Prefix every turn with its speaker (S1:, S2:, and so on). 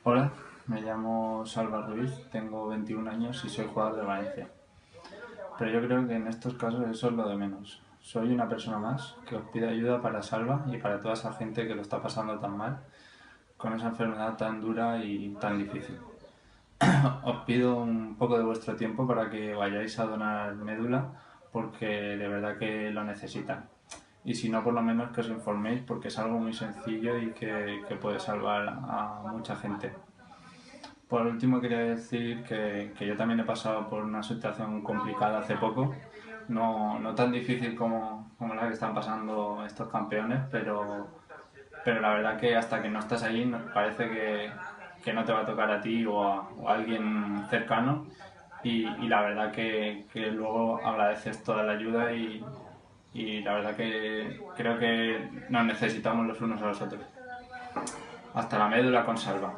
S1: Hola, me llamo Salva Ruiz, tengo 21 años y soy jugador de Valencia. Pero yo creo que en estos casos eso es lo de menos. Soy una persona más que os pide ayuda para Salva y para toda esa gente que lo está pasando tan mal con esa enfermedad tan dura y tan difícil. Os pido un poco de vuestro tiempo para que vayáis a donar médula porque de verdad que lo necesitan. Y si no, por lo menos que os informéis porque es algo muy sencillo y que puede salvar a mucha gente. Por último, quería decir que yo también he pasado por una situación complicada hace poco, no tan difícil como la que están pasando estos campeones, pero la verdad que hasta que no estás allí parece que no te va a tocar a ti o a alguien cercano y la verdad que luego agradeces toda la ayuda y la verdad que creo que nos necesitamos los unos a los otros. Hasta la médula con Salva.